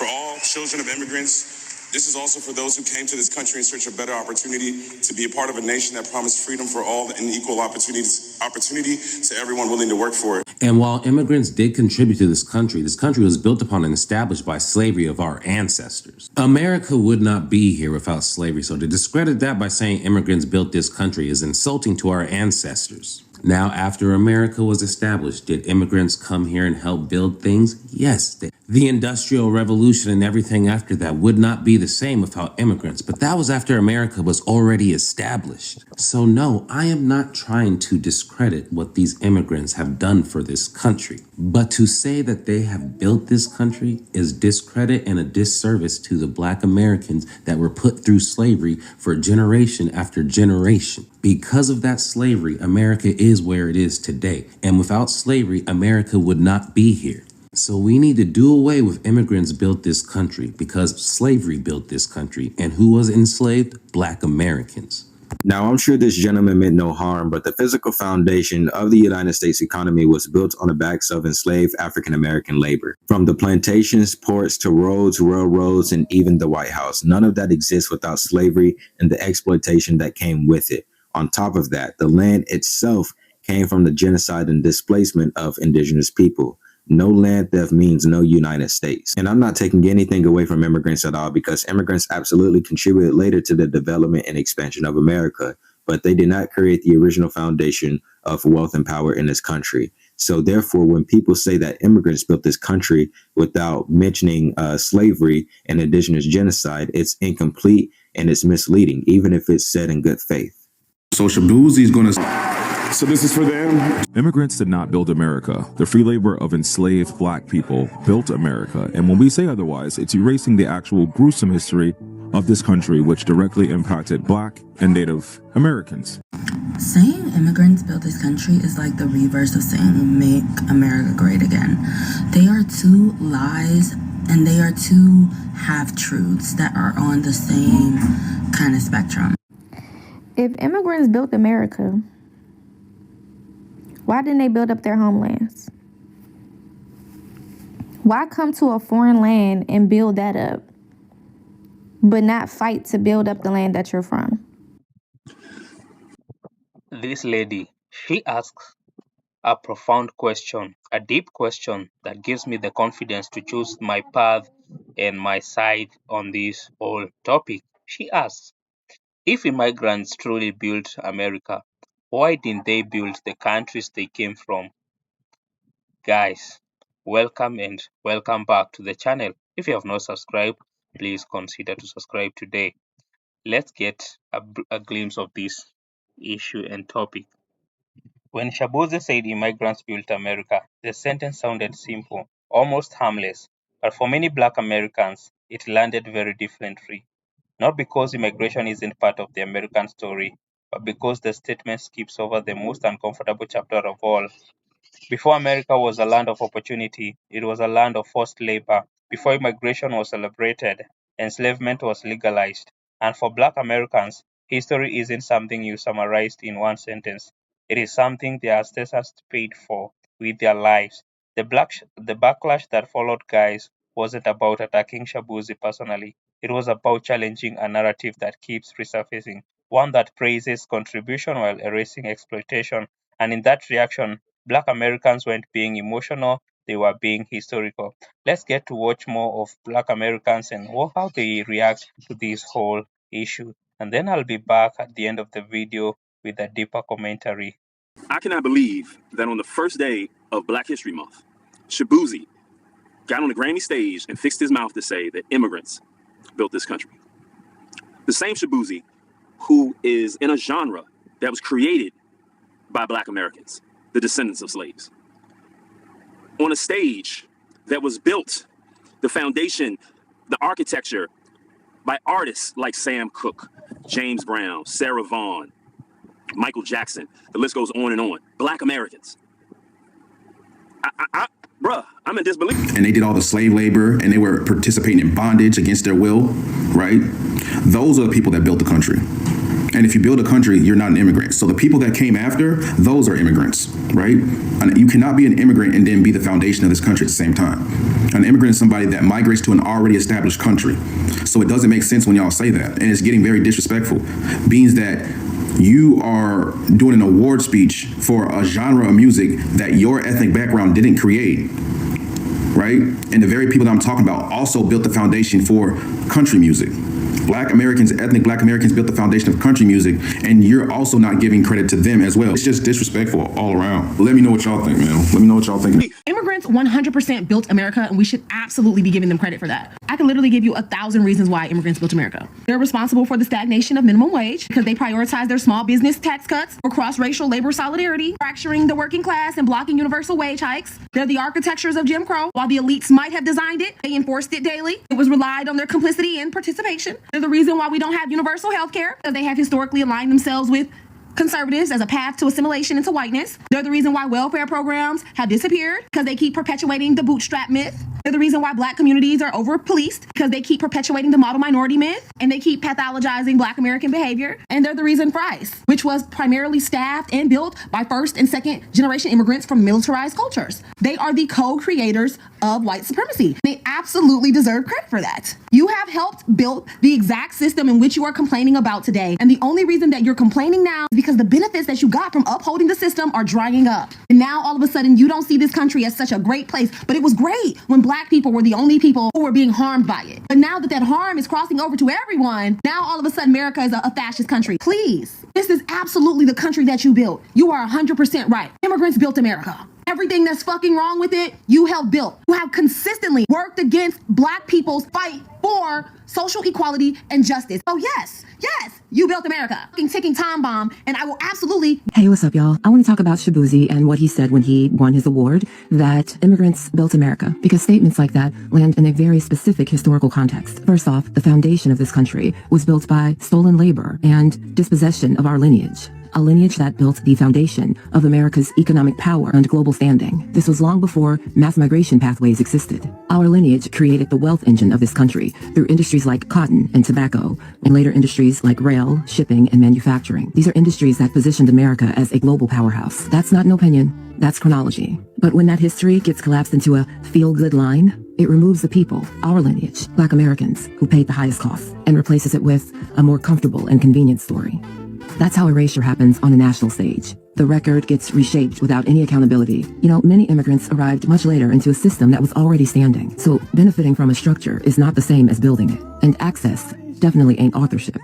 For all children of immigrants, this is also for those who came to this country in search of better opportunity to be a part of a nation that promised freedom for all and equal opportunity to everyone willing to work for it. And while immigrants did contribute to this country was built upon and established by slavery of our ancestors. America would not be here without slavery, so to discredit that by saying immigrants built this country is insulting to our ancestors. Now, after America was established, did immigrants come here and help build things? Yes. The Industrial Revolution and everything after that would not be the same without immigrants, but that was after America was already established. So no, I am not trying to discredit what these immigrants have done for this country. But to say that they have built this country is discredit and a disservice to the Black Americans that were put through slavery for generation after generation. Because of that slavery, America is where it is today. And without slavery, America would not be here. So we need to do away with immigrants built this country because slavery built this country. And who was enslaved? Black Americans. Now, I'm sure this gentleman meant no harm, but the physical foundation of the United States economy was built on the backs of enslaved African-American labor. From the plantations, ports, to roads, railroads, and even the White House, none of that exists without slavery and the exploitation that came with it. On top of that, the land itself came from the genocide and displacement of indigenous people. No land theft means no United States. And I'm not taking anything away from immigrants at all, because immigrants absolutely contributed later to the development and expansion of America, but they did not create the original foundation of wealth and power in this country. So therefore, when people say that immigrants built this country without mentioning slavery and indigenous genocide, it's incomplete and it's misleading, even if it's said in good faith. So Shaboozey is going to... So this is for them. Immigrants did not build America. The free labor of enslaved Black people built America. And when we say otherwise, it's erasing the actual gruesome history of this country, which directly impacted Black and Native Americans. Saying immigrants built this country is like the reverse of saying make America great again. They are two lies and they are two half-truths that are on the same kind of spectrum. If immigrants built America, why didn't they build up their homelands? Why come to a foreign land and build that up, but not fight to build up the land that you're from? This lady, she asks a profound question, a deep question that gives me the confidence to choose my path and my side on this whole topic. She asks, if immigrants truly built America, why didn't they build the countries they came from? Guys, welcome and welcome back to the channel. If you have not subscribed, please consider to subscribe today. Let's get a glimpse of this issue and topic. When Shaboozey said immigrants built America, the sentence sounded simple, almost harmless, but for many Black Americans, it landed very differently. Not because immigration isn't part of the American story, but because the statement skips over the most uncomfortable chapter of all. Before America was a land of opportunity, it was a land of forced labor. Before immigration was celebrated, enslavement was legalized. And for Black Americans, history isn't something you summarized in one sentence. It is something their ancestors paid for with their lives. The backlash that followed, guys, wasn't about attacking Shaboozey personally. It was about challenging a narrative that keeps resurfacing, one that praises contribution while erasing exploitation. And in that reaction, Black Americans weren't being emotional, they were being historical. Let's get to watch more of Black Americans and how they react to this whole issue. And then I'll be back at the end of the video with a deeper commentary. I cannot believe that on the first day of Black History Month, Shaboozey got on the Grammy stage and fixed his mouth to say that immigrants built this country. The same Shaboozey who is in a genre that was created by Black Americans, the descendants of slaves. On a stage that was built, the foundation, the architecture, by artists like Sam Cooke, James Brown, Sarah Vaughan, Michael Jackson, the list goes on and on. Black Americans. Bruh, I'm in disbelief. And they did all the slave labor, and they were participating in bondage against their will, right? Those are the people that built the country. And if you build a country, you're not an immigrant. So the people that came after, those are immigrants, right? And you cannot be an immigrant and then be the foundation of this country at the same time. An immigrant is somebody that migrates to an already established country. So it doesn't make sense when y'all say that. And it's getting very disrespectful. Means that you are doing an award speech for a genre of music that your ethnic background didn't create, right? And the very people that I'm talking about also built the foundation for country music. Black Americans, ethnic Black Americans built the foundation of country music, and you're also not giving credit to them as well. It's just disrespectful all around. Let me know what y'all think, man. Let me know what y'all think. Immigrants 100% built America, and we should absolutely be giving them credit for that. I can literally give you 1,000 reasons why immigrants built America. They're responsible for the stagnation of minimum wage because they prioritize their small business tax cuts for cross-racial labor solidarity, fracturing the working class and blocking universal wage hikes. They're the architectures of Jim Crow. While the elites might have designed it, they enforced it daily. It was relied on their complicity and participation. They're the reason why we don't have universal health care, because they have historically aligned themselves with conservatives as a path to assimilation into whiteness. They're the reason why welfare programs have disappeared, because they keep perpetuating the bootstrap myth. They're the reason why Black communities are over-policed, because they keep perpetuating the model minority myth, and they keep pathologizing Black American behavior. And they're the reason Price, which was primarily staffed and built by first and second generation immigrants from militarized cultures. They are the co-creators of white supremacy. They absolutely deserve credit for that. You have helped build the exact system in which you are complaining about today. And the only reason that you're complaining now is because the benefits that you got from upholding the system are drying up. And now all of a sudden you don't see this country as such a great place. But it was great when Black people were the only people who were being harmed by it. But now that that harm is crossing over to everyone, now all of a sudden America is a fascist country. Please, this is absolutely the country that you built. You are 100% right. Immigrants built America. Everything that's fucking wrong with it, you helped build. You have consistently worked against Black people's fight for social equality and justice. So yes, you built America. Fucking ticking time bomb, and I will absolutely. Hey, what's up, y'all? I want to talk about Shaboozey and what he said when he won his award, that immigrants built America, because statements like that land in a very specific historical context. First off, the foundation of this country was built by stolen labor and dispossession of our lineage. A lineage that built the foundation of America's economic power and global standing. This was long before mass migration pathways existed. Our lineage created the wealth engine of this country through industries like cotton and tobacco, and later industries like rail, shipping, and manufacturing. These are industries that positioned America as a global powerhouse. That's not an opinion, that's chronology. But when that history gets collapsed into a feel-good line, it removes the people, our lineage, Black Americans, who paid the highest costs, and replaces it with a more comfortable and convenient story. That's how erasure happens on a national stage. The record gets reshaped without any accountability. You know, many immigrants arrived much later into a system that was already standing. So benefiting from a structure is not the same as building it. And access definitely ain't authorship.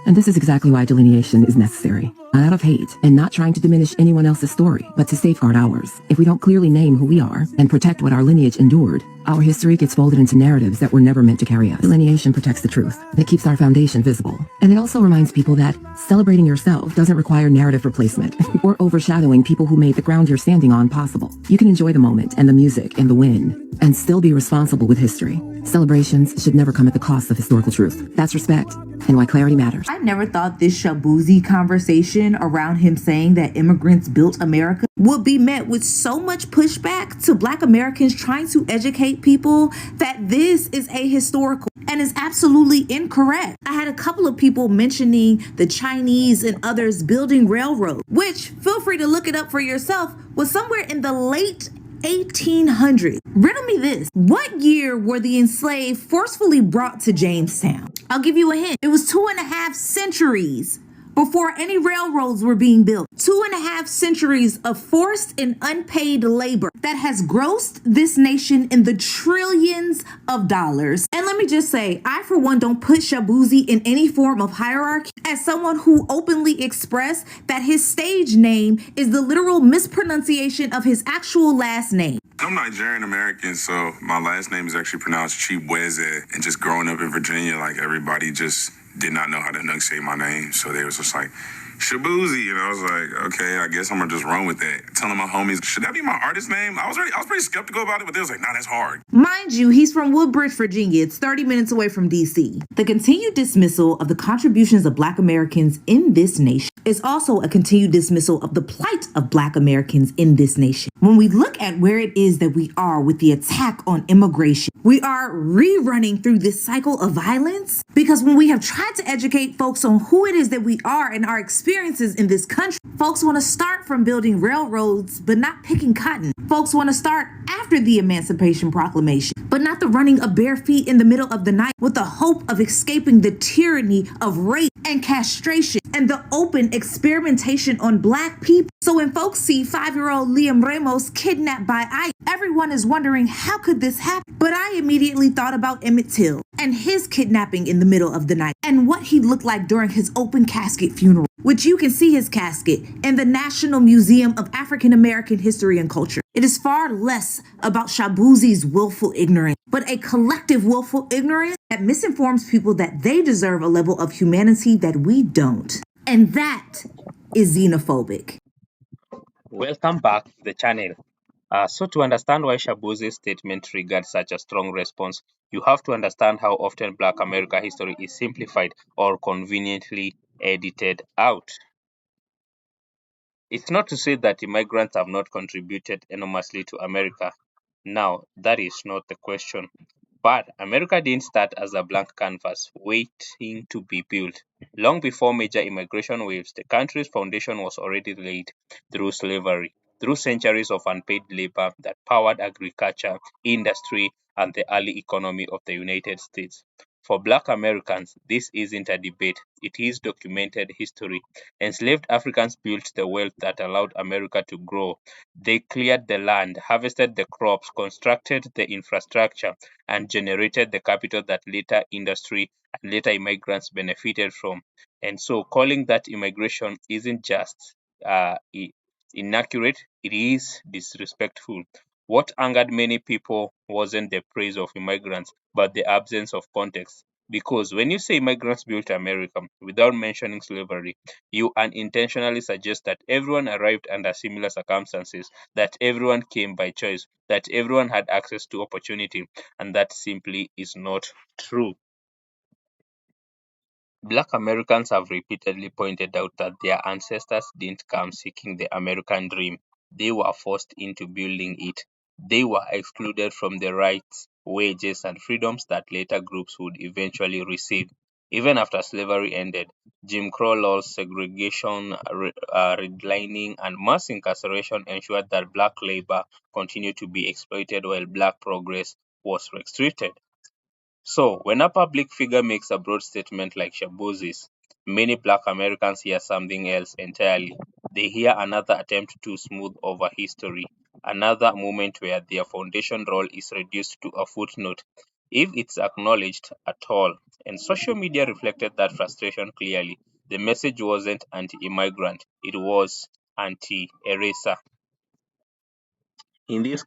And this is exactly why delineation is necessary. Not out of hate, and not trying to diminish anyone else's story, but to safeguard ours. If we don't clearly name who we are and protect what our lineage endured, our history gets folded into narratives that were never meant to carry us. Delineation protects the truth. It keeps our foundation visible. And it also reminds people that celebrating yourself doesn't require narrative replacement or overshadowing people who made the ground you're standing on possible. You can enjoy the moment and the music and the win and still be responsible with history. Celebrations should never come at the cost of historical truth. That's respect, and why clarity matters. I never thought this Shaboozey conversation around him saying that immigrants built America would be met with so much pushback to Black Americans trying to educate people that this is ahistorical and is absolutely incorrect. I had a couple of people mentioning the Chinese and others building railroads, which, feel free to look it up for yourself, was somewhere in the late 1800s. Riddle me this. What year were the enslaved forcefully brought to Jamestown? I'll give you a hint. It was 2.5 centuries before any railroads were being built. 2.5 centuries of forced and unpaid labor that has grossed this nation in the trillions of dollars. And let me just say, I for one don't put Shaboozey in any form of hierarchy. As someone who openly expressed that his stage name is the literal mispronunciation of his actual last name. I'm Nigerian American, so my last name is actually pronounced Shaboozey. And just growing up in Virginia, like everybody just did not know how to enunciate my name. So they was just like, Shaboozey. And I was like, okay, I guess I'm gonna just run with that. Telling my homies, should that be my artist name? I was pretty skeptical about it, but they was like, nah, that's hard. Mind you, he's from Woodbridge, Virginia. It's 30 minutes away from DC. The continued dismissal of the contributions of Black Americans in this nation is also a continued dismissal of the plight of Black Americans in this nation. When we look at where it is that we are with the attack on immigration, we are rerunning through this cycle of violence? Because when we have tried to educate folks on who it is that we are and our experiences in this country, folks want to start from building railroads, but not picking cotton. Folks want to start after the Emancipation Proclamation, but not the running of bare feet in the middle of the night with the hope of escaping the tyranny of rape and castration and the open experimentation on Black people. So when folks see 5-year-old Liam Ramos kidnapped by ICE, everyone is wondering, how could this happen? But I immediately thought about Emmett Till and his kidnapping in the middle of the night and what he looked like during his open casket funeral, which you can see his casket in the National Museum of African American History and Culture. It is far less about Shaboozey's willful ignorance, but a collective willful ignorance that misinforms people that they deserve a level of humanity that we don't. And that is xenophobic. Welcome back to the channel. So to understand why Shaboozey's statement triggered such a strong response, you have to understand how often Black America history is simplified or conveniently edited out. It's not to say that immigrants have not contributed enormously to America. Now, that is not the question. But America didn't start as a blank canvas waiting to be built. Long before major immigration waves, the country's foundation was already laid through slavery, through centuries of unpaid labor that powered agriculture, industry, and the early economy of the United States. For Black Americans, this isn't a debate, it is documented history. Enslaved Africans built the wealth that allowed America to grow. They cleared the land, harvested the crops, constructed the infrastructure, and generated the capital that later industry and later immigrants benefited from. And so calling that immigration isn't just inaccurate, it is disrespectful. What angered many people wasn't the praise of immigrants, but the absence of context. Because when you say immigrants built America without mentioning slavery, you unintentionally suggest that everyone arrived under similar circumstances, that everyone came by choice, that everyone had access to opportunity, and that simply is not true. Black Americans have repeatedly pointed out that their ancestors didn't come seeking the American dream. They were forced into building it. They were excluded from the rights, wages, and freedoms that later groups would eventually receive. Even after slavery ended, Jim Crow laws, segregation, redlining, and mass incarceration ensured that black labor continued to be exploited while black progress was restricted. So, when a public figure makes a broad statement like Shaboozey's, many Black Americans hear something else entirely. They hear another attempt to smooth over history, another moment where their foundation role is reduced to a footnote, if it's acknowledged at all. And social media reflected that frustration clearly. The message wasn't anti-immigrant, it was anti-eraser. In this